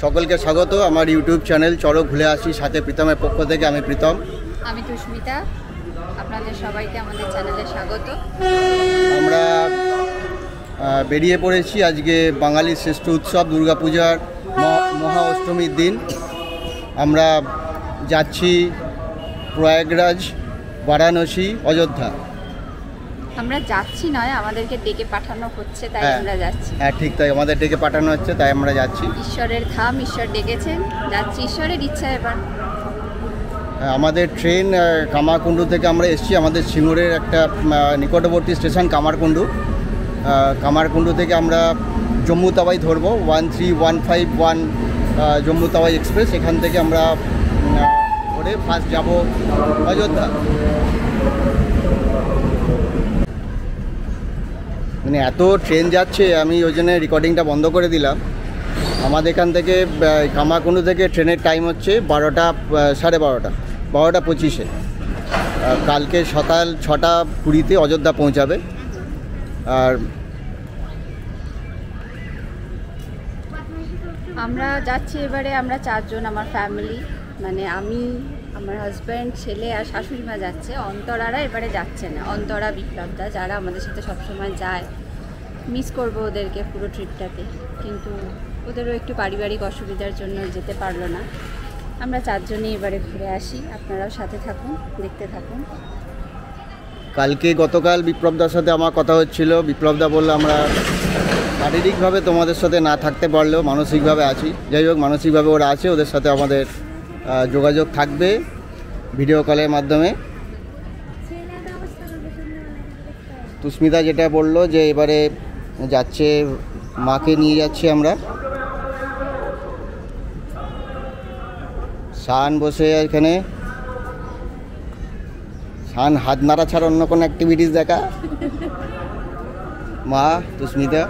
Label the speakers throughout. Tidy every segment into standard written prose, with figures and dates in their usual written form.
Speaker 1: সকলকে স্বাগত আমার ইউটিউব চ্যানেল চলো ঘুরে আসি সাথে প্রীতমের পক্ষ থেকে। আমি প্রীতম,
Speaker 2: আমি তুষ্মিতা, আপনাদের সবাইকে আমাদের চ্যানেলে স্বাগত।
Speaker 1: আমরা বেরিয়ে পড়েছি আজকে বাঙালির শ্রেষ্ঠ উৎসব দুর্গাপূজার মহা অষ্টমীর দিন। আমরা যাচ্ছি প্রয়াগরাজ, বারাণসী, অযোধ্যা।
Speaker 2: আমরা যাচ্ছি নয়, আমাদেরকে ডেকে পাঠানো হচ্ছে, তাই আমরা যাচ্ছি।
Speaker 1: হ্যাঁ ঠিক তাই, আমাদের ডেকে পাঠানো হচ্ছে তাই আমরা যাচ্ছি।
Speaker 2: ঈশ্বরের ধাম, ঈশ্বর ডেকেছেন, যাচ্ছি ঈশ্বরের ইচ্ছা। এবার
Speaker 1: আমাদের ট্রেন কামারকুণ্ডু থেকে আমরা এসেছি। আমাদের সিঙ্গুরের একটা নিকটবর্তী স্টেশন কামারকুণ্ডু থেকে আমরা জম্মু তাওয়াই ধরবো 13151 জম্মু তাওয়াই এক্সপ্রেস। এখান থেকে আমরা ধরে ফার্স্ট যাব অযোধ্যা। মানে এত ট্রেন যাচ্ছে, আমি ওই জন্য রেকর্ডিংটা বন্ধ করে দিলাম। আমাদের এখান থেকে কামারকুণ্ডু থেকে ট্রেনের টাইম হচ্ছে 12:25। কালকে সকাল 6:20 অযোধ্যা পৌঁছাবে। আর
Speaker 2: আমরা যাচ্ছি এবারে, আমরা 4 জন, আমার ফ্যামিলি, মানে আমি, আমার হাজব্যান্ড, ছেলে আর শাশুড়ি মা যাচ্ছে। অন্তরারা এবারে যাচ্ছে না, অন্তরা, বিপ্লবদা, যারা আমাদের সাথে সবসময় যায়। মিস করব ওদেরকে পুরো ট্রিপটাতে, কিন্তু ওদেরও একটু পারিবারিক অসুবিধার জন্য যেতে পারলো না। আমরা 4 জনই এবারে ঘুরে আসি, আপনারাও সাথে থাকুন, দেখতে থাকুন।
Speaker 1: গতকাল বিপ্লবদার সাথে আমার কথা হচ্ছিল। বিপ্লবদা বললো আমরা শারীরিকভাবে তোমাদের সাথে না থাকতে পারলেও মানসিকভাবে আছি। যাই হোক, মানসিকভাবে ওরা আছে, ওদের সাথে আমাদের যোগাযোগ থাকবে ভিডিও কলের মাধ্যমে। তুষ্মিতা যেটা বললো যে এবারে যাচ্ছে, মাকে নিয়ে যাচ্ছি আমরা। শান বসে এখানে, শান হাত নাড়া ছাড়া অন্য কোনো অ্যাক্টিভিটিস দেখা। মা, তুষ্মিতা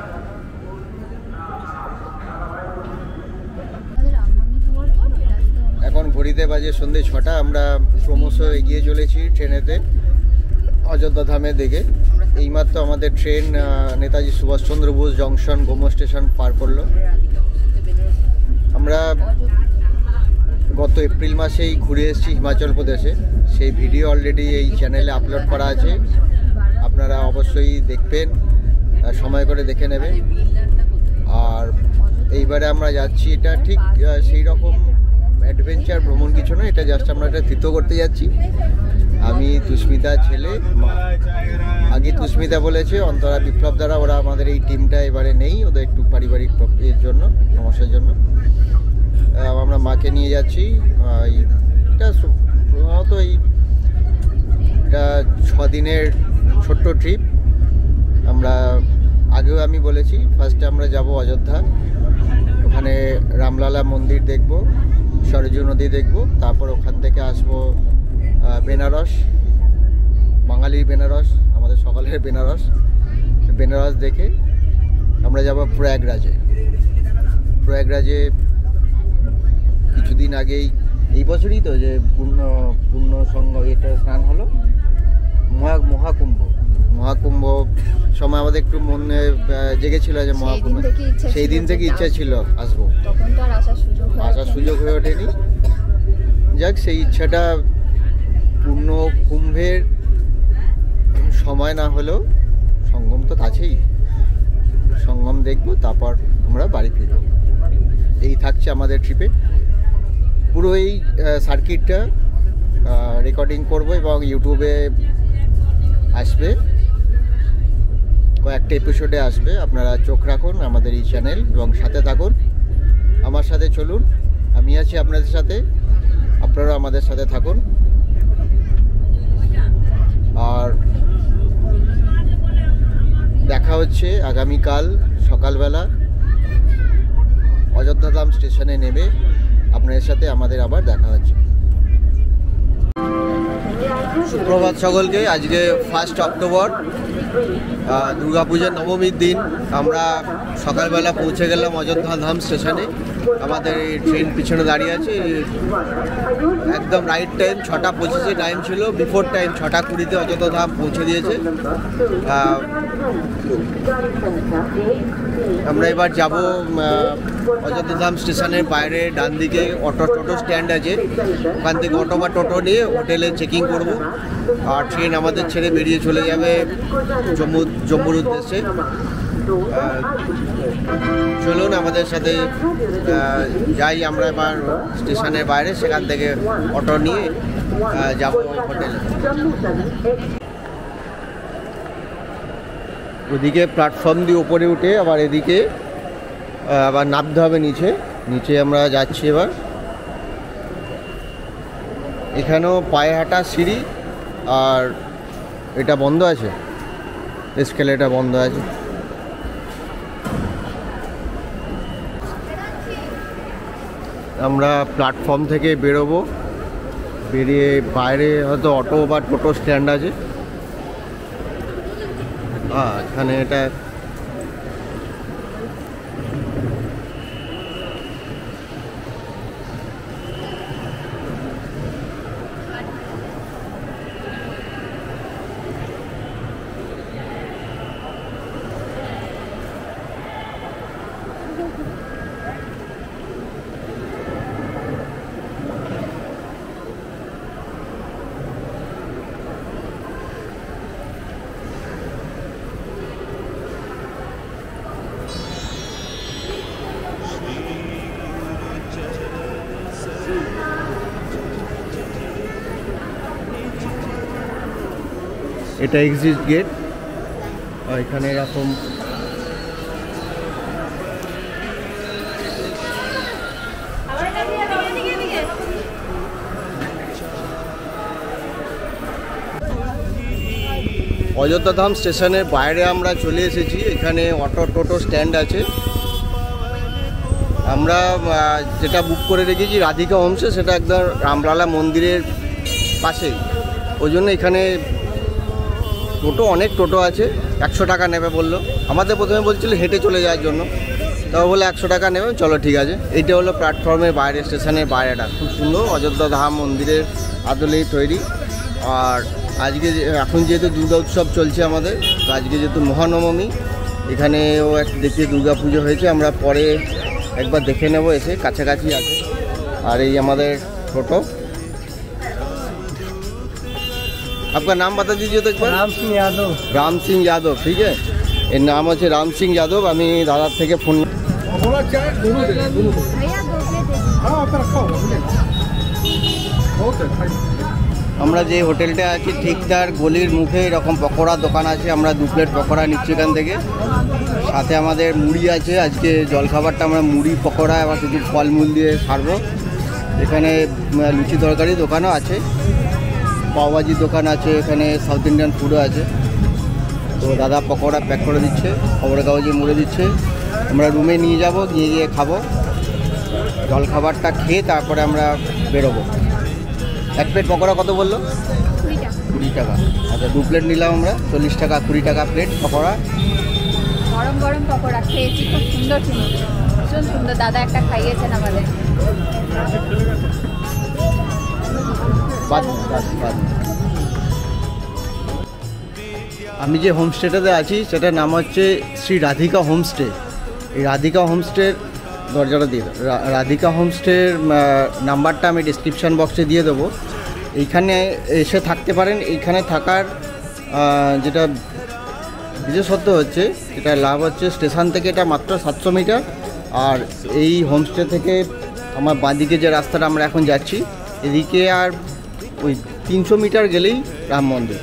Speaker 1: এখন ঘড়িতে বাজে সন্ধ্যে 6টা। আমরা ক্রমশ এগিয়ে চলেছি ট্রেনেতে অযোধ্যা ধামের দিকে। এইমাত্র আমাদের train Netaji Subhashchandra Bose junction Gomoh station পার করলো। আমরা গত এপ্রিল মাসেই ঘুরে এসেছি হিমাচল প্রদেশে। সেই ভিডিও অলরেডি এই চ্যানেলে আপলোড করা আছে, আপনারা অবশ্যই দেখবেন, সময় করে দেখে নেবেন। আর এইবারে আমরা যাচ্ছি, এটা ঠিক সেই রকম অ্যাডভেঞ্চার ভ্রমণ কিছু না, এটা জাস্ট আমরা এটা তীর্থ করতে যাচ্ছি। আমি, তুষ্মিতা, ছেলে, মা। আগে তুষ্মিতা বলেছে অন্তরা, বিপ্লব দ্বারা ওরা আমাদের এই টিমটা এবারে নেই, ওদের একটু পারিবারিক এর জন্য, সমস্যার জন্য। আমরা মাকে নিয়ে যাচ্ছি। এটা প্রধানত এটা 6 দিনের ছোট্ট ট্রিপ। আমরা আগেও আমি বলেছি, ফার্স্টে আমরা যাব অযোধ্যা, ওখানে রামলালা মন্দির দেখব, সরজু নদী দেখব, তারপর ওখান থেকে আসবো বেনারস, বাঙালির বেনারস, আমাদের সকালের বেনারস দেখে আমরা যাব প্রয়াগরাজে। কিছুদিন আগেই, এই বছরই তো যে পূর্ণ সঙ্গ এটা স্নান হলো, মহাকুম্ভ সময় আমাদের একটু মনে জেগেছিল যে মহাকুম্ভ, সেই দিন থেকে ইচ্ছা ছিল আসবো, আসার সুযোগ হয়ে ওঠেনি। যাক, সেই ইচ্ছাটা পূর্ণ কুম্ভের সময় না হলেও সঙ্গম তো কাছেই, সঙ্গম দেখবো, তারপর আমরা বাড়ি ফিরব। এই থাকছে আমাদের ট্রিপে। পুরো এই সার্কিটটা রেকর্ডিং করব এবং ইউটিউবে আসবে, কয়েকটা এপিসোডে আসবে। আপনারা চোখ রাখুন আমাদের এই চ্যানেল এবং সাথে থাকুন, আমার সাথে চলুন। আমি আছি আপনাদের সাথে, আপনারাও আমাদের সাথে থাকুন। আর দেখা হচ্ছে আগামীকাল সকালবেলা অযোধ্যা ধাম স্টেশনে নেমে আপনাদের সাথে আমাদের আবার দেখা হচ্ছে। সুপ্রভাত সকলকে। আজকে 1 অক্টোবর, দুর্গাপূজার নবমীর দিন। আমরা সকালবেলা পৌঁছে গেলাম অযোধ্যা ধাম স্টেশনে। আমাদের এই ট্রেন পিছনে দাঁড়িয়ে আছে, একদম রাইট টাইম 6:25 টাইম ছিল, বিফোর টাইম 6:20 অযোধ্যা ধাম পৌঁছে দিয়েছে। আমরা এবার যাব অযোধ্যা ধাম স্টেশনের বাইরে ডান দিকে টোটো স্ট্যান্ড আছে, ওখান থেকে অটো বা টোটো নিয়ে হোটেলে চেকিং করব, আর ট্রেন আমাদের ছেড়ে বেরিয়ে চলে যাবে জম্মুর উদ্দেশ্যে। চলুন আমাদের সাথে যাই আমরা এবার স্টেশনের বাইরে, সেখান থেকে অটো নিয়ে যাব হোটেলে। ওদিকে প্ল্যাটফর্ম দিয়ে উপরে উঠে আবার এদিকে আবার নামতে হবে নিচে আমরা যাচ্ছি এবার। এখানেও পায়ে হাঁটা সিঁড়ি, আর এটা বন্ধ আছে, এসকেলেটর বন্ধ আছে। আমরা প্ল্যাটফর্ম থেকে বেরোবো, বেরিয়ে বাইরে হয়তো অটো বা টোটো স্ট্যান্ড আছে। এখানে এটা এটা এক্সিট গেট, আর এখানে এরকম অযোধ্যা ধাম স্টেশনের বাইরে আমরা চলে এসেছি। এখানে অটো টোটো স্ট্যান্ড আছে। আমরা যেটা বুক করে রেখেছি রাধিকা হোমসে, সেটা একদম রামলালা মন্দিরের পাশেই, ওই জন্য এখানে টোটো অনেক টোটো আছে। 100 টাকা নেবে বললো, আমাদের প্রথমে বলছিল হেঁটে চলে যাওয়ার জন্য, তাও বলে 100 টাকা নেবে। চলো ঠিক আছে। এইটা হলো প্ল্যাটফর্মের বাইরে, স্টেশনের বাইরেটা খুব সুন্দর, অযোধ্যা ধাম মন্দিরের আদলেই তৈরি। আর আজকে এখন যেহেতু দুর্গা উৎসব চলছে আমাদের, তো আজকে যেহেতু মহানবমী, এখানেও দেখি দুর্গা পুজো হয়েছে, আমরা পরে একবার দেখে নেব এসে, কাছাকাছি আছে। আর এই আমাদের টোটো। आपका नाम बता दीजिए तो एक बार।
Speaker 3: राम सिंह यादव।
Speaker 1: राम सिंह यादव, ठीक है। এর নাম হচ্ছে রাম সিং যাদব। আমি দাদার থেকে ফোন আমরা যে হোটেলটা আছি ঠিক তার গলির মুখে এরকম পকোড়ার দোকান আছে। আমরা 2 প্লেট পকোড়া নিচ্ছি এখান থেকে, সাথে আমাদের মুড়ি আছে। আজকে জলখাবারটা আমরা মুড়ি পকোড়া আবার কিছু ফলমূল দিয়ে সারবো। এখানে লুচি তরকারি দোকানও আছে, পাওভাজির দোকান আছে, এখানে সাউথ ইন্ডিয়ান ফুডও আছে। তো দাদা পকোড়া প্যাক করে দিচ্ছে, খবরের কাগজে মুড়ে দিচ্ছে। আমরা রুমে নিয়ে যাব, গিয়ে খাবো। জলখাবারটা খেয়ে তারপরে আমরা বেরোবো। 1 প্লেট পকোড়া কত বললো? 20 টাকা। আচ্ছা 2 প্লেট নিলাম আমরা, 40 টাকা 20 টাকা প্লেট পকোড়া।
Speaker 2: গরম গরম পকোড়া খেয়েছি, খুব সুন্দর ছিল, ভীষণ সুন্দর। দাদা একটা খাইয়েছেন আমাদের।
Speaker 1: আমি যে হোমস্টেটাতে আছি সেটার নাম হচ্ছে শ্রী রাধিকা হোমস্টে। এই রাধিকা হোমস্টের দরজাটা দিয়ে দেবো। রাধিকা হোমস্টের নাম্বারটা আমি ডিসক্রিপশান বক্সে দিয়ে দেবো। এইখানে এসে থাকতে পারেন। এইখানে থাকার যেটা বিশেষত্ব হচ্ছে, এটা লাভ হচ্ছে স্টেশন থেকে এটা মাত্র 700 মিটার। আর এই হোমস্টে থেকে আমার বাঁদিকে যে রাস্তাটা আমরা এখন যাচ্ছি, এদিকে আর ওই 300 মিটার গেলেই রাম মন্দির।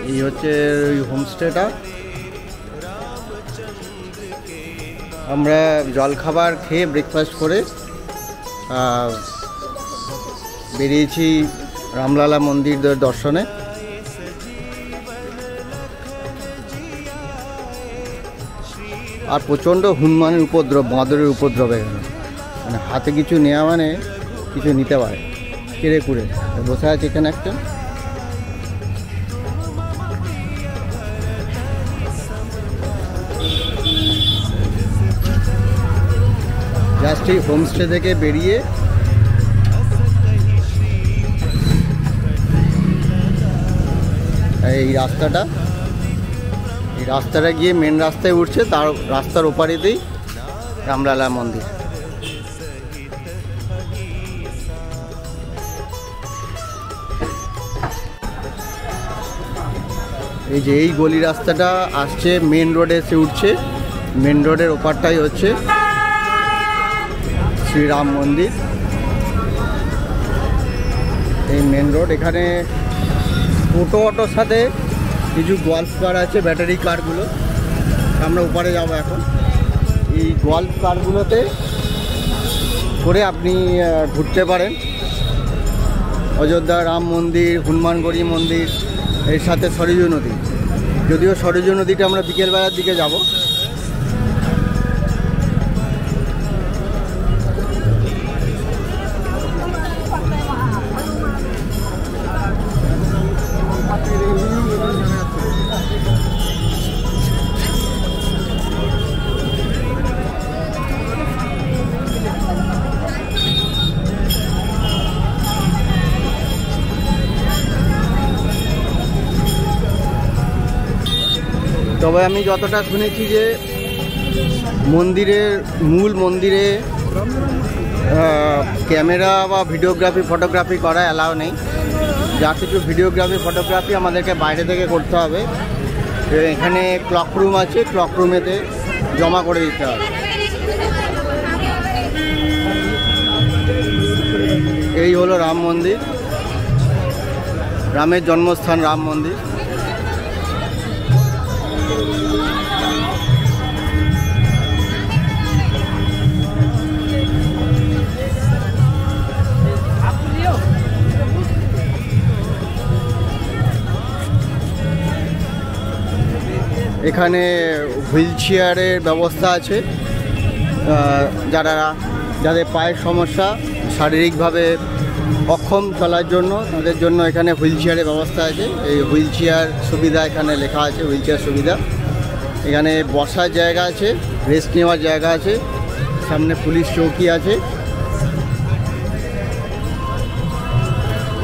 Speaker 1: এই হচ্ছে ওই হোমস্টেটা। আমরা জলখাবার খেয়ে ব্রেকফাস্ট করে বেরিয়েছি রামলালা মন্দির দর্শনে। আর প্রচণ্ড হনুমানের উপদ্রব, বাঁদরের উপদ্রব এখানে, মানে হাতে কিছু নেওয়া মানে কিছু নিতে পারে, কেড়ে কুড়ে। বসে আছে এখানে একটা। জাস্ট এই হোমস্টে থেকে বেরিয়ে এই রাস্তাটা গিয়ে মেন রাস্তায় উঠছে, তার রাস্তার ওপারেতেই রামলালা মন্দির। এই যে এই গলি রাস্তাটা আসছে মেন রোডে এসে উঠছে, মেন রোডের ওপারটাই হচ্ছে শ্রীরাম মন্দির। এই মেন রোড, এখানে অটোর সাথে কিছু গল্ফ কার আছে, ব্যাটারি কারগুলো। আমরা উপরে যাব এখন। এই গল্ফ কারগুলোতে করে আপনি ঘুরতে পারেন অযোধ্যা রাম মন্দির, হনুমানগড়ি মন্দির, এর সাথে সরযূ নদী। যদিও সরযূ নদীটা আমরা বিকেলবেলার দিকে যাব। তবে আমি যতটা শুনেছি যে মূল মন্দিরে ক্যামেরা বা ভিডিওগ্রাফি ফটোগ্রাফি করা অ্যালাউ নেই। যা কিছু ভিডিওগ্রাফি ফটোগ্রাফি আমাদেরকে বাইরে থেকে করতে হবে। এখানে ক্লক রুম আছে, ক্লক রুমেতে জমা করে দিতে হবে। এই হলো রাম মন্দির, রামের জন্মস্থান রাম মন্দির। এখানে হুইল চেয়ারের ব্যবস্থা আছে। যাদের পায়ের সমস্যা, শারীরিকভাবে অক্ষম চলার জন্য, তাদের জন্য এখানে হুইল চেয়ারের ব্যবস্থা আছে। এই হুইল চেয়ার সুবিধা এখানে লেখা আছে, হুইল চেয়ার সুবিধা। এখানে বসার জায়গা আছে, রেস্ট নেওয়ার জায়গা আছে, সামনে পুলিশ চৌকি আছে।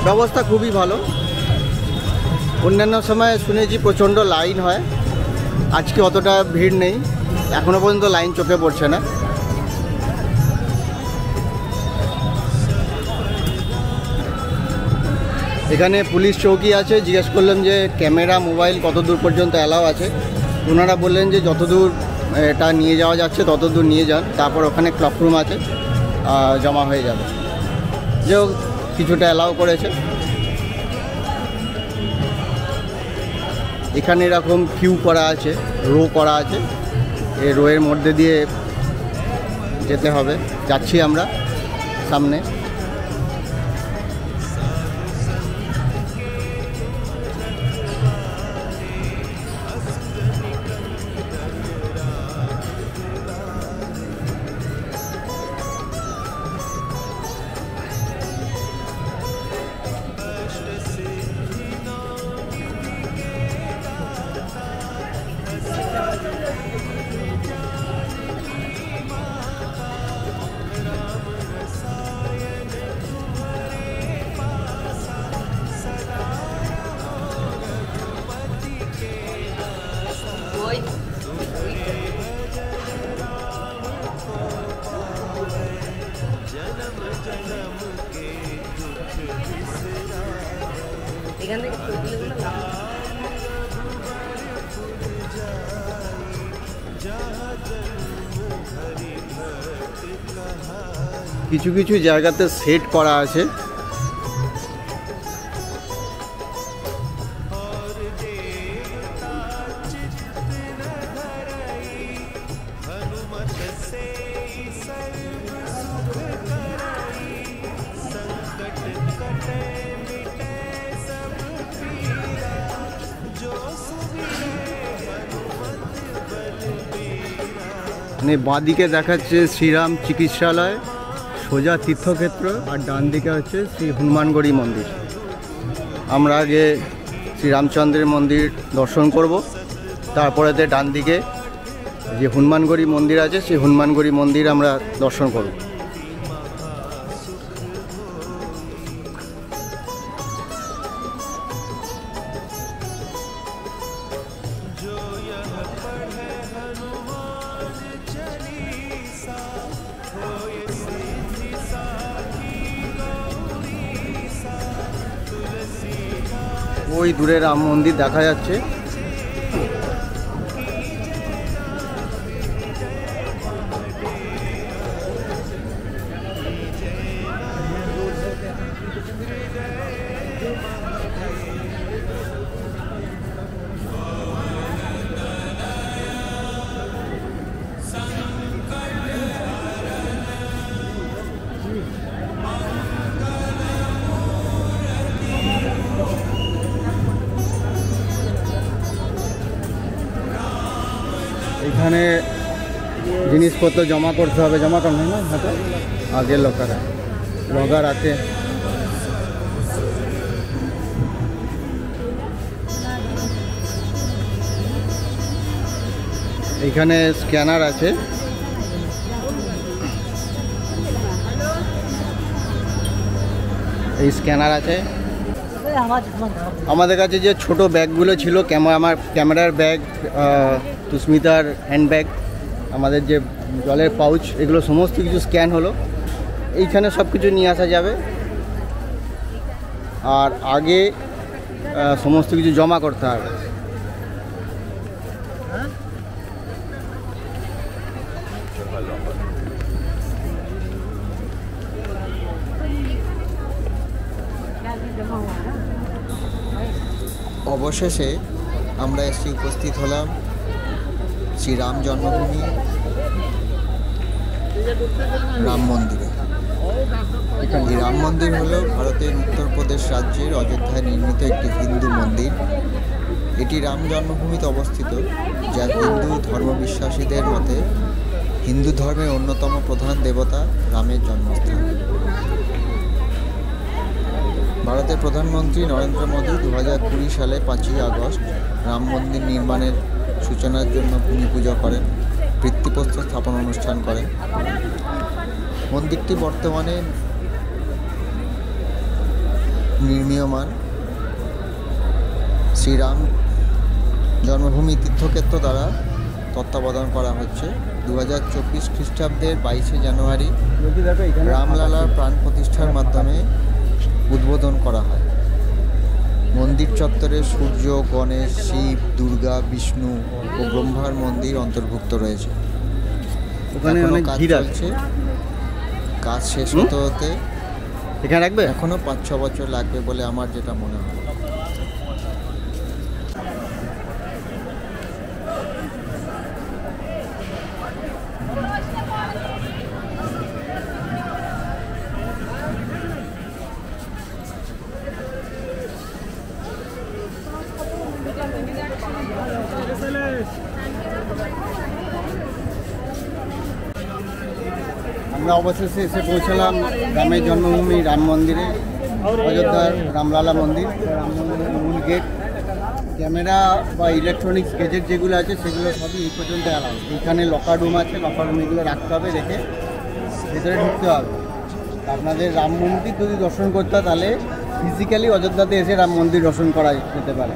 Speaker 1: ব্যবস্থা খুবই ভালো। অন্যান্য সময় শুনেছি প্রচণ্ড লাইন হয়, আজকে অতটা ভিড় নেই, এখনো পর্যন্ত লাইন চোখে পড়ছে না। এখানে পুলিশ চৌকি আছে। জিজ্ঞেস করলাম যে ক্যামেরা মোবাইল কত দূর পর্যন্ত অ্যালাউ আছে। ওনারা বললেন যে যতদূর এটা নিয়ে যাওয়া যাচ্ছে ততদূর নিয়ে যান, তারপর ওখানে ক্লক রুম আছে, জমা হয়ে যাবে। যে কিছুটা অ্যালাউ করেছে। এখানে এরকম কিউ করা আছে, রো করা আছে। এই রোয়ের মধ্যে দিয়ে যেতে হবে। যাচ্ছি আমরা সামনে। কিছু কিছু জায়গাতে সেট করা আছে। বাঁদিকে দেখাচ্ছে শ্রীরাম চিকিৎসালয়, সোজা তীর্থক্ষেত্র, আর ডান দিকে হচ্ছে শ্রী হনুমানগড়ি মন্দির। আমরা আগে শ্রীরামচন্দ্রের মন্দির দর্শন করব, তারপরেতে ডান দিকে যে হনুমানগড়ি মন্দির আছে সেই হনুমানগড়ি মন্দির আমরা দর্শন করব। ওই দূরে রাম মন্দির দেখা যাচ্ছে। এখানে জিনিসপত্র জমা করতে হবে, জমা করবে না হাতে আগের লোকেরা লগার আছে। এখানে স্ক্যানার আছে, এই স্ক্যানার আছে। আমাদের কাছে যে ছোট ব্যাগগুলো ছিল, আমার ক্যামেরার ব্যাগ, তুস্মিতার হ্যান্ডব্যাগ, আমাদের যে জলের পাউচ, এগুলো সমস্ত কিছু স্ক্যান হলো। এইখানে সব কিছু নিয়ে আসা যাবে, আর আগে সমস্ত কিছু জমা করতে হবে। অবশেষে আমরা এসে উপস্থিত হলাম শ্রীরাম জন্মভূমি রাম মন্দিরে। এই রাম মন্দির হলো ভারতের উত্তরপ্রদেশ রাজ্যের অযোধ্যায় নির্মিত একটি হিন্দু মন্দির। এটি রাম জন্মভূমিতে অবস্থিত, যা হিন্দু ধর্মবিশ্বাসীদের মতে হিন্দু ধর্মের অন্যতম প্রধান দেবতা রামের জন্মস্থান। ভারতের প্রধানমন্ত্রী নরেন্দ্র মোদী 2020 সালে 5ই আগস্ট রাম মন্দির নির্মাণের সূচনার জন্য ভূমি পুজো করেন, ভিত্তিপ্রস্তর স্থাপন অনুষ্ঠান করেন। মন্দিরটি বর্তমানে নির্মীয়মান। শ্রীরাম জন্মভূমি তীর্থক্ষেত্র দ্বারা তত্ত্বাবধান করা হচ্ছে। 2024 খ্রিস্টাব্দের 22শে জানুয়ারি রামলালার প্রাণ প্রতিষ্ঠার মাধ্যমে উদ্বোধন করা হয়। মন্দির চত্বরে সূর্য, গণেশ, শিব, দুর্গা, বিষ্ণু ও ব্রহ্মার মন্দির অন্তর্ভুক্ত রয়েছে। ওখানে অনেক কাজ চলছে, কাজ শেষ হতে হতে এখানে রাখবে এখনো 5-6 বছর লাগবে বলে আমার যেটা মনে হয়। আমরা অবশেষে এসে পৌঁছলাম রামের জন্মভূমি রাম মন্দিরে, অযোধ্যার রামলালা মন্দির। রাম মন্দিরের মূল গেট, ক্যামেরা বা ইলেকট্রনিক্স গেজেট যেগুলো আছে সেগুলো সবই এই পর্যন্ত অ্যালাউ। এইখানে লকার রুম আছে, লকার রুম এগুলো রাখতে হবে, রেখে ভেতরে ঢুকতে হবে। আপনাদের রাম মন্দির যদি দর্শন করতে হয় তাহলে ফিজিক্যালি অযোধ্যাতে এসে রাম মন্দির দর্শন করা যেতে পারে।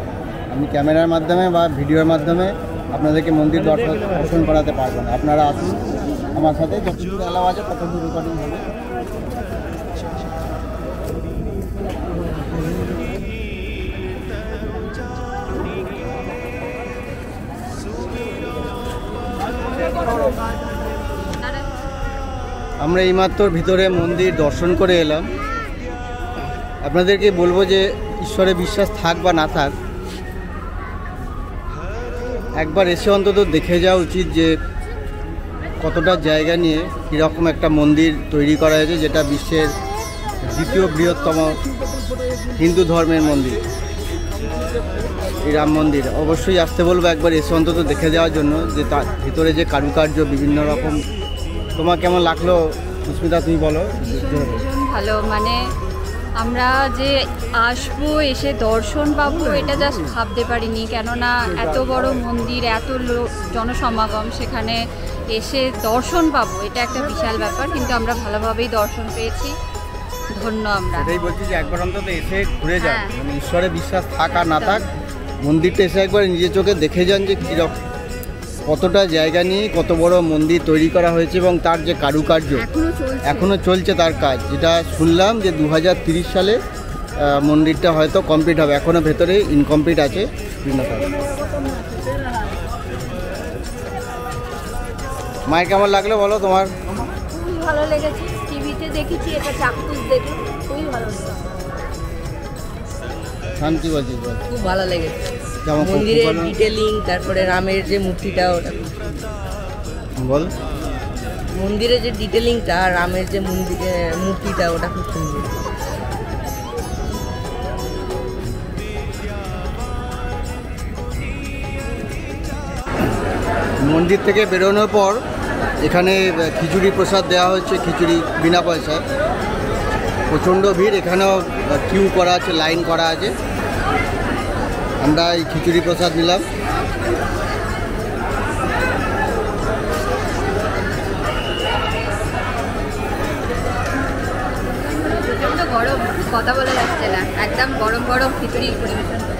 Speaker 1: আমি ক্যামেরার মাধ্যমে বা ভিডিওর মাধ্যমে আপনাদেরকে মন্দির দর্শন করাতে পারবো না। আপনারা আসুন আমার সাথে, যতদূর অ্যালাউ আছে ততদূর রেকর্ডিং হবে। আমরা এইমাত্র ভিতরে মন্দির দর্শন করে এলাম। আপনাদেরকে বলবো যে ঈশ্বরে বিশ্বাস থাক বা না থাক, একবার এসে অন্তত দেখে যাওয়া উচিত যে কতটা জায়গা নিয়ে কীরকম একটা মন্দির তৈরি করা হয়েছে, যেটা বিশ্বের দ্বিতীয় বৃহত্তম হিন্দু ধর্মের মন্দির এই রাম মন্দির। অবশ্যই আসতে বলবো একবার এসে অন্তত দেখে যাওয়ার জন্য, যে তার ভিতরে যে কারুকার্য বিভিন্ন রকম। তোমার কেমন লাগলো সুস্মিতা, তুমি বলো।
Speaker 2: ভালো, মানে আমরা যে আসবো, এসে দর্শন পাবো, এটা জাস্ট ভাবতে পারিনি। কেননা এত বড় মন্দির, এত জনসমাগম, সেখানে এসে দর্শন পাবো, এটা একটা বিশাল ব্যাপার। কিন্তু আমরা ভালোভাবেই দর্শন পেয়েছি, ধন্য আমরা।
Speaker 1: এটাই বলছি যে একবার অন্তত এসে ঘুরে যান, মানে ঈশ্বরে বিশ্বাস থাক আর না থাক, মন্দিরটা এসে একবার নিজের চোখে দেখে যান যে কীরকম, কতটা জায়গা নিয়ে কত বড় মন্দির তৈরি করা হয়েছে এবং তার যে কারুকার্য এখনও চলছে তার কাজ। যেটা শুনলাম যে 2030 সালে মন্দিরটা হয়তো কমপ্লিট হবে, এখনও ভেতরে ইনকমপ্লিট আছে। মায়ের কেমন লাগলো বলো তোমার?
Speaker 2: খুবই ভালো লেগেছে, টিভিতে দেখেছি, এটা চাক্ষুষ দেখলাম, খুবই ভালো লেগেছে।
Speaker 1: শান্তি বলছিস বল?
Speaker 3: খুব ভালো লেগেছে
Speaker 1: যেমন
Speaker 3: মন্দিরের ডিটেলিং, তারপরে রামের যে মূর্তিটা ওটা
Speaker 1: বল।
Speaker 3: মন্দিরের যে ডিটেলিংটা আর রামের যে মূর্তিটা ওটা খুব সুন্দর।
Speaker 1: মন্দির থেকে বেরোনোর পর এখানে খিচুড়ি প্রসাদ দেওয়া হচ্ছে, খিচুড়ি বিনা পয়সায়। প্রচণ্ড ভিড়, এখানেও কিউ করা আছে, লাইন করা আছে। আমরা এই খিচুড়ি প্রসাদ নিলাম।
Speaker 2: প্রচণ্ড গরম, কথা বলা যাচ্ছে না, একদম গরম গরম খিচুড়ি পরিবেশন করে।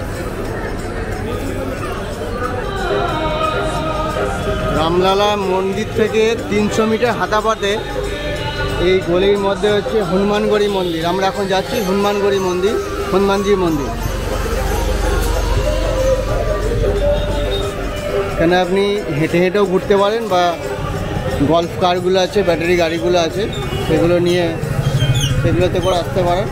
Speaker 1: রামলালা মন্দির থেকে 300 মিটার হাঁটা পথে এই গলির মধ্যে হচ্ছে হনুমানগড়ি মন্দির। আমরা এখন যাচ্ছি হনুমানগড়ি মন্দির, হনুমানজির মন্দির। এখানে আপনি হেঁটে হেঁটেও ঘুরতে পারেন, বা গল্ফ কারগুলো আছে, ব্যাটারি গাড়িগুলো আছে, সেগুলো নিয়ে সেগুলোতে করে আসতে পারেন।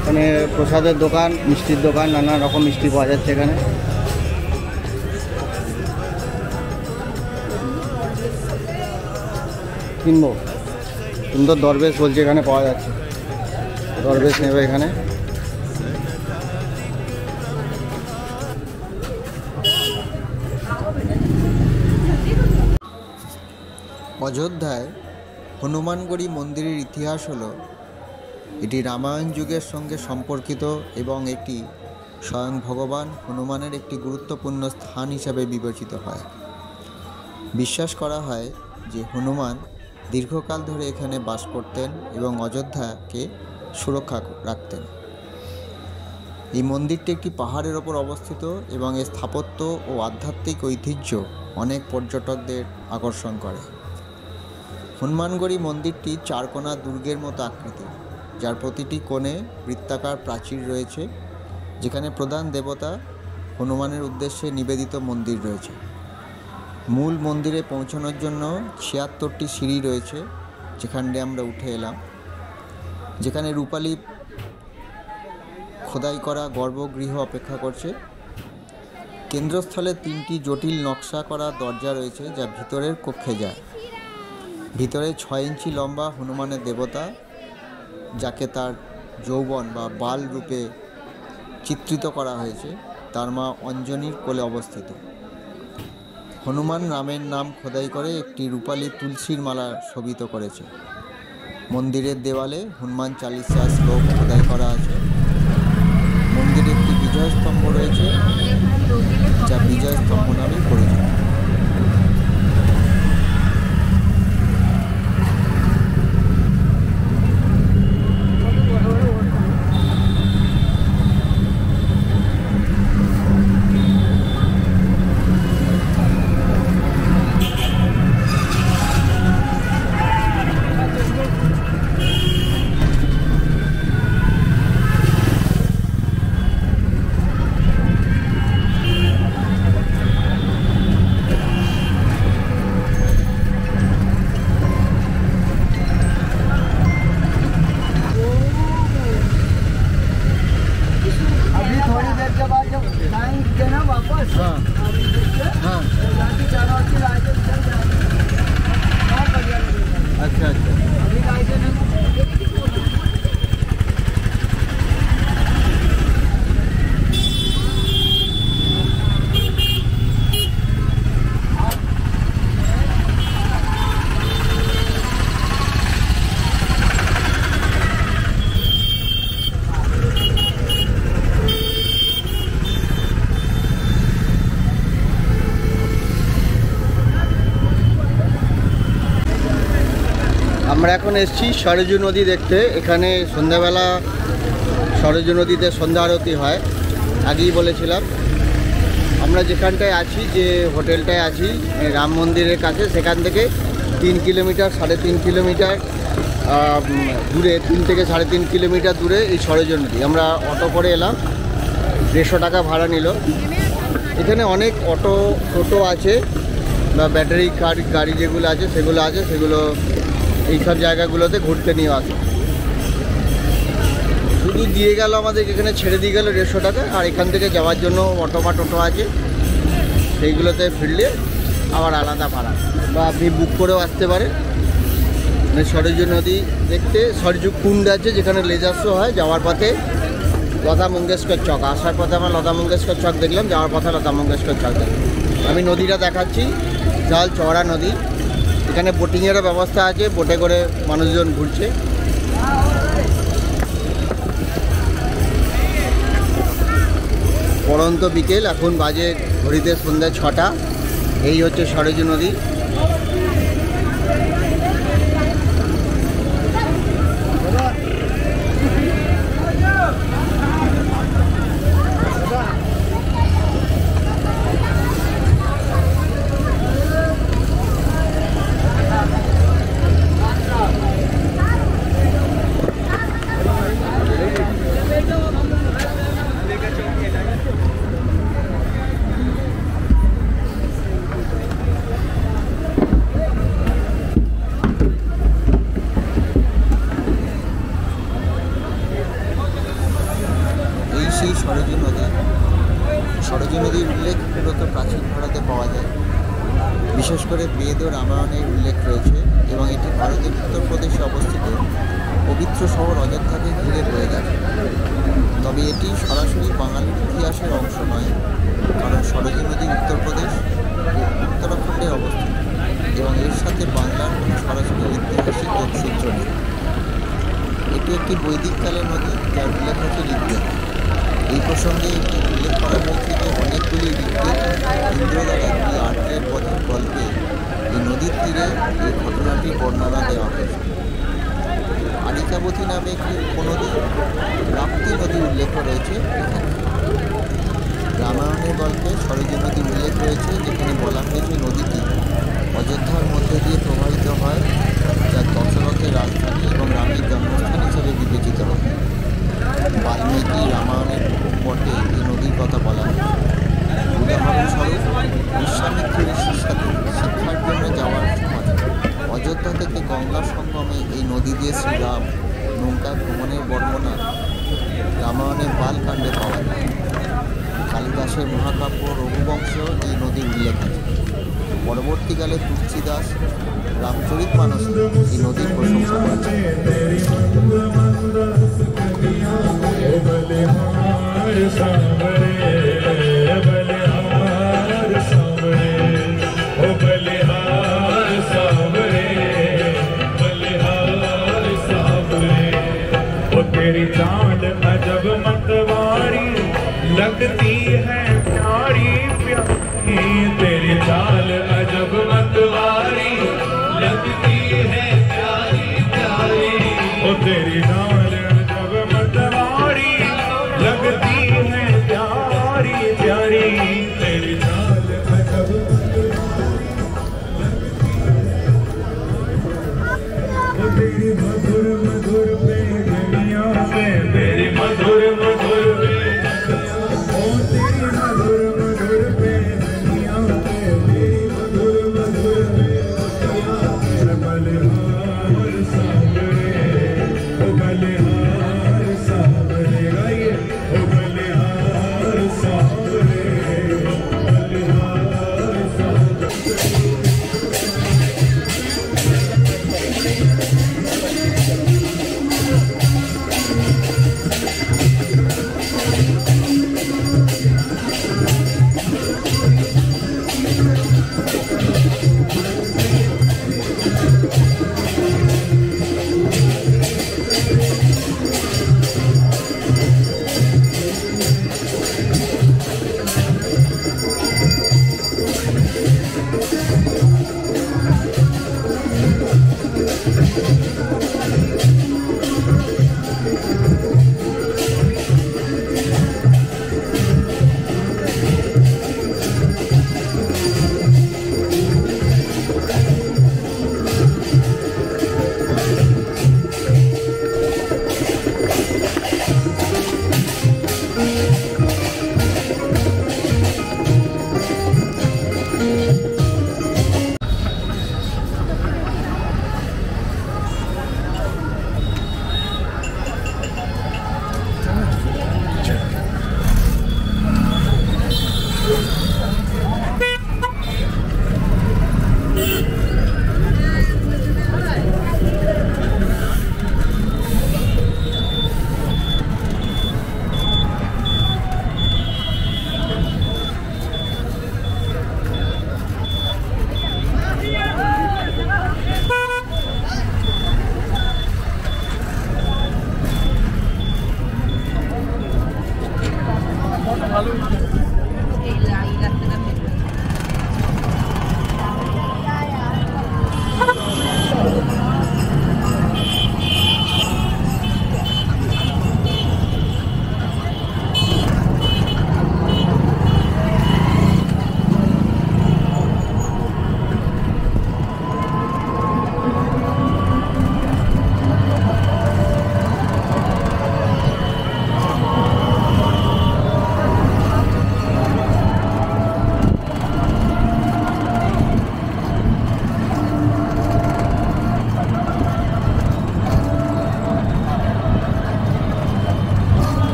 Speaker 1: এখানে প্রসাদের দোকান, মিষ্টির দোকান, নানা রকম মিষ্টি পাওয়া যাচ্ছে এখানে। কিনবো, সুন্দর দরবেশ বলছে এখানে পাওয়া যাচ্ছে, দরবেশ নেবে এখানে। অযোধ্যায় হনুমানগড়ি মন্দিরের ইতিহাস হলো, এটি রামায়ণ যুগের সঙ্গে সম্পর্কিত এবং একটি স্বয়ং ভগবান হনুমানের একটি গুরুত্বপূর্ণ স্থান হিসাবে বিবেচিত হয়। বিশ্বাস করা হয় যে হনুমান দীর্ঘকাল ধরে এখানে বাস করতেন এবং অযোধ্যাকে সুরক্ষা রাখতেন। এই মন্দিরটি একটি পাহাড়ের ওপর অবস্থিত এবং এর স্থাপত্য ও আধ্যাত্মিক ঐতিহ্য অনেক পর্যটকদের আকর্ষণ করে। হনুমানগড়ি মন্দিরটি চারকোনা দুর্গের মতো আকৃতি, যার প্রতিটি কোণে বৃত্তাকার প্রাচীর রয়েছে, যেখানে প্রধান দেবতা হনুমানের উদ্দেশ্যে নিবেদিত মন্দির রয়েছে। মূল মন্দিরে পৌঁছানোর জন্য 76টি সিঁড়ি রয়েছে, যেখান দিয়ে আমরা উঠে এলাম, যেখানে রূপালী খোদাই করা গর্ভগৃহ অপেক্ষা করছে। কেন্দ্রস্থলে 3টি জটিল নকশা করা দরজা রয়েছে, যা ভিতরের কক্ষে যায়। ভিতরে 6 ইঞ্চি লম্বা হনুমানের দেবতা, যাকে তার যৌবন বা বাল রূপে চিত্রিত করা হয়েছে, তার মা অঞ্জনীর কোলে অবস্থিত। হনুমান রামের নাম খোদাই করে একটি রূপালী তুলসীর মালা শোভিত করেছে। মন্দিরের দেওয়ালে হনুমান চালিসা শ্লোক খোদাই করা আছে। মন্দিরে একটি বিজয় স্তম্ভ রয়েছে, যা বিজয় স্তম্ভ নামে পরিচিত। আমরা এখন এসেছি সরজু নদী দেখতে। এখানে সন্ধ্যাবেলা সরজু নদীতে সন্ধ্যা আরতি হয়, আগেই বলেছিলাম। আমরা যেখানটায় আছি, যে হোটেলটায় আছি রাম মন্দিরের কাছে, সেখান থেকে 3 কিলোমিটার 3.5 কিলোমিটার দূরে, 3 থেকে 3.5 কিলোমিটার দূরে এই সরোজ নদী। আমরা অটো করে এলাম, 150 টাকা ভাড়া নিল। এখানে অনেক অটো টোটো আছে বা ব্যাটারি গাড়ি যেগুলো আছে সেগুলো এইসব জায়গাগুলোতে ঘুরতে নিয়ে আসে। শুধু দিয়ে গেল আমাদের এখানে, ছেড়ে দিয়ে গেল 150 টাকা। আর এখান থেকে যাওয়ার জন্য টোটো আছে, সেইগুলোতে ফিরলে আবার আলাদা ভাড়া, বা আপনি বুক করেও আসতে পারেন। মানে সরযূ নদী দেখতে, সরযূ কুণ্ড আছে যেখানে লেজার শো হয়। যাওয়ার পথে লতা মঙ্গেশকর চক, আসার পথে আমরা লতা মঙ্গেশকর চক দেখলাম, যাওয়ার পথে লতা মঙ্গেশকর চক দেখলাম। আমি নদীটা দেখাচ্ছি, বিশাল চওড়া নদী। এখানে বোটিংয়েরও ব্যবস্থা আছে, বোটে করে মানুষজন ঘুরছে। পড়ন্ত বিকেল, এখন বাজে ঘড়িতে সন্ধ্যা 6টা। এই হচ্ছে সরযূ নদী। সেই সরযূ নদীর উল্লেখ মূলত প্রাচীন ভারতে পাওয়া যায়। বিশেষ করে বেদ ও রামায়ণের উল্লেখ রয়েছে, এবং এটি ভারতের উত্তরপ্রদেশে অবস্থিত পবিত্র শহর অযোধ্যাকে ঘিরে বয়ে গেছে। তবে এটি সরাসরি বাঙালির ইতিহাসের অংশ নয়, কারণ সরযূ নদী উত্তরপ্রদেশ ও উত্তরাখণ্ডে অবস্থিত, এবং এর সাথে বাংলার কোনো সরাসরি ঐতিহাসিক যোগসূত্র নেই। এটি একটি বৈদিক কালের নদী, যার উল্লেখ হচ্ছে ঋগ্বেদে। এই প্রসঙ্গে এটি উল্লেখ করা হয়েছে যে অনেকগুলি ঋগ্বেদ ইন্দ্র দ্বারা 2 আর্যের বধের গল্পে এই নদীর তীরে এই ঘটনাটির বর্ণনা দেওয়া হয়েছে। আনিকাবতী নামে একটি উপনদী, রাপ্তি নদী উল্লেখ রয়েছে এখানে। রামায়ণের গল্পে সরযূ নদী উল্লেখ রয়েছে, যেখানে বলা হয়েছে নদীটি অযোধ্যার মধ্যে দিয়ে প্রবাহিত হয়, যা দশরথের রাজধানী এবং রামের জন্মস্থান হিসেবে বিবেচিত হয়। বাল্মীকি রামায়ণের পটে এই নদীর কথা বলা হয়। উদাহরণস্বরূপ, বিশ্বামিত্র ঋষির সাথে শিক্ষার জন্য যাওয়ার সময় অযোধ্যা থেকে গঙ্গা সঙ্গমে এই নদী দিয়ে শ্রীরাম নৌকায় ভ্রমণের বর্ণনা রামায়ণের বালকাণ্ডে পাওয়া যায়। কালিদাসের মহাকাব্য রঘুবংশেও এই নদীর উল্লেখ আছে। পরবর্তীকালে তুলসীদাস রামচরিতমানসে এই নদীর প্রশংসা করেছেন।
Speaker 4: तेरी चांद अजब मतवारी लगती है प्यारी प्यारी, तेरी चाल अजब मतवारी लगती है प्यारी प्यारी, ओ तेरी चाल अजब मतवारी लगती है प्यारी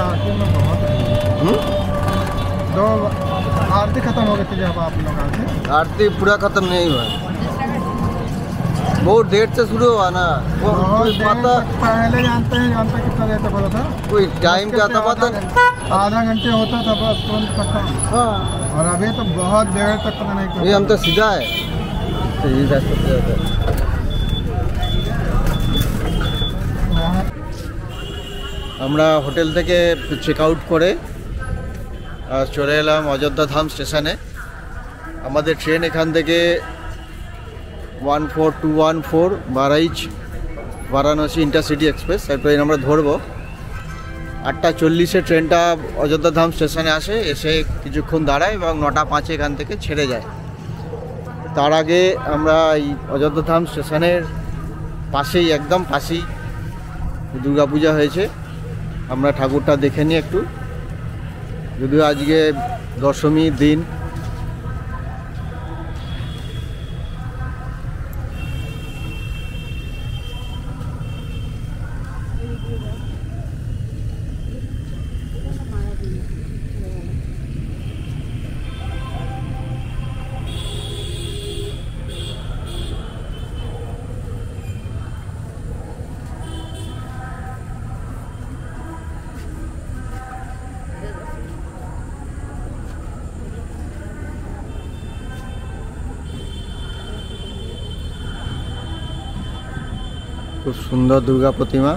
Speaker 5: आरती में बहुत
Speaker 1: हम्म?
Speaker 5: दो आरती खत्म हो गई थी जब आप लोग आते।
Speaker 1: आरती पूरा खत्म नहीं हुआ, बहुत देर से शुरू हुआ ना, वो
Speaker 5: बहुत
Speaker 1: कोई
Speaker 5: देर
Speaker 1: पता,
Speaker 5: तक पहले जानते हैं कितना देर तक बोला था,
Speaker 1: कोई टाइम क्या था पता नहीं।
Speaker 5: आधा घंटे होता था बस तुरंत खत्म।
Speaker 1: हाँ,
Speaker 5: और अभी तो बहुत देर तक पता नहीं
Speaker 1: ये हम तो सीधा है, सीधा सबसे ज़्यादा। আমরা হোটেল থেকে চেক আউট করে চলে এলাম অযোধ্যা ধাম স্টেশনে। আমাদের ট্রেন এখান থেকে 14214 বারাইচ বারাণসী ইন্টারসিটি এক্সপ্রেস, এই ট্রেন আমরা ধরবো। 8:40-এ ট্রেনটা অযোধ্যা ধাম স্টেশনে আসে, এসে কিছুক্ষণ দাঁড়ায় এবং 9:05 এখান থেকে ছেড়ে যায়। তার আগে আমরা এই অযোধ্যা ধাম স্টেশনের পাশেই, একদম পাশেই দুর্গাপূজা হয়েছে, আমরা ঠাকুরটা দেখে নিই একটু। যদিও আজকে দশমীর দিন, খুব সুন্দর দুর্গা প্রতিমা।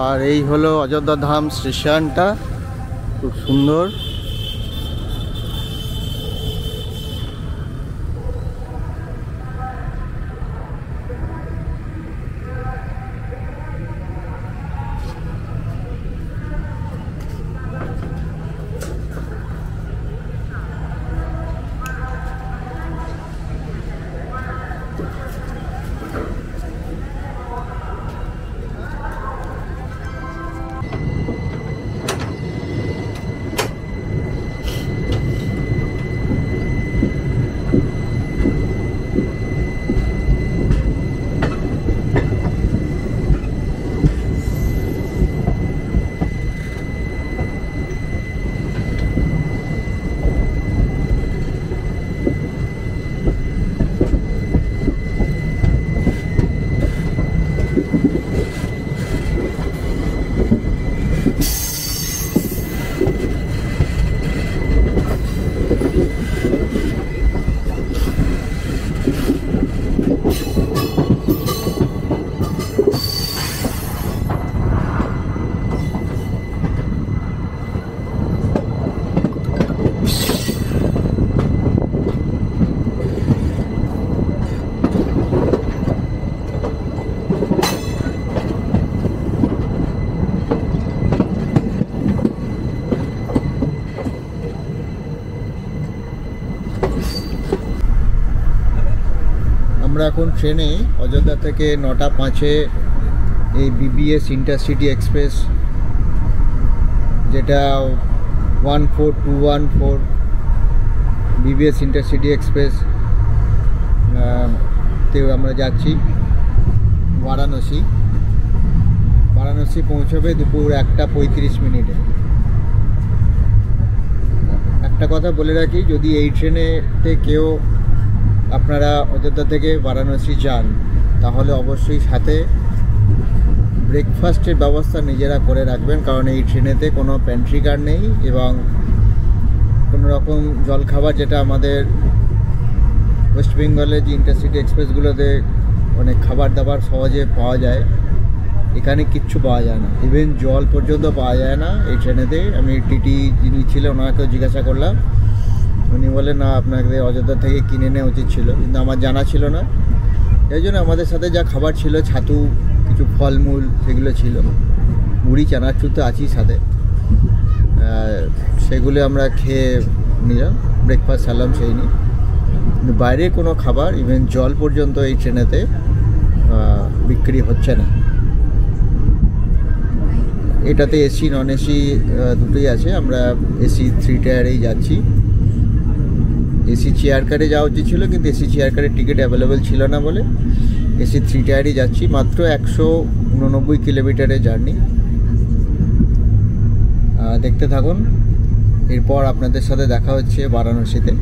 Speaker 1: আর এই হলো অযোধ্যা ধাম স্টেশনটা, খুব সুন্দর। আমরা এখন ট্রেনে অযোধ্যা থেকে 9:05-এ এই বিবিএস ইন্টারসিটি এক্সপ্রেস, যেটা 14214 বিবিএস ইন্টারসিটি এক্সপ্রেস তে আমরা যাচ্ছি বারাণসী। বারাণসী পৌঁছবে দুপুর 1:35। একটা কথা বলে রাখি, যদি এই ট্রেনেতে কেউ আপনারা অযোধ্যা থেকে বারাণসী যান, তাহলে অবশ্যই সাথে ব্রেকফাস্টের ব্যবস্থা নিজেরা করে রাখবেন, কারণ এই ট্রেনেতে কোনো প্যান্ট্রি কার নেই এবং কোনো রকম জলখাবার, যেটা আমাদের ওয়েস্ট বেঙ্গলের যে ইন্টারসিটি এক্সপ্রেসগুলোতে অনেক খাবার দাবার সহজে পাওয়া যায়, এখানে কিচ্ছু পাওয়া যায় না, ইভেন জল পর্যন্ত পাওয়া যায় না এই ট্রেনেতে। আমি টিটি যিনি ছিলেন ওনাকেও জিজ্ঞাসা করলাম, উনি বলেন না, আপনাকে অযোধ্যা থেকে কিনে নেওয়া উচিত ছিল, কিন্তু আমার জানা ছিল না। এই জন্য আমাদের সাথে যা খাবার ছিল, ছাতু কিছু ফলমূল সেগুলো ছিল, মুড়ি চানাচুর তো আছেই সাথে, সেগুলো আমরা খেয়ে নিলাম, ব্রেকফাস্ট সারলাম সেই নিয়ে। কিন্তু বাইরে কোনো খাবার ইভেন জল পর্যন্ত এই ট্রেনেতে বিক্রি হচ্ছে না। এটাতে এসি নন এসি দুটোই আছে। আমরা এসি 3 টায়ারেই যাচ্ছি। এসি চেয়ার কারে যাওয়া উচিত ছিল, কিন্তু এসি চেয়ার কারের টিকিট অ্যাভেলেবেল ছিল না বলে এসি 3 টায়ারই যাচ্ছি। মাত্র 189 কিলোমিটারের জার্নি। দেখতে থাকুন, এরপর আপনাদের সাথে দেখা হচ্ছে বারাণসীতে।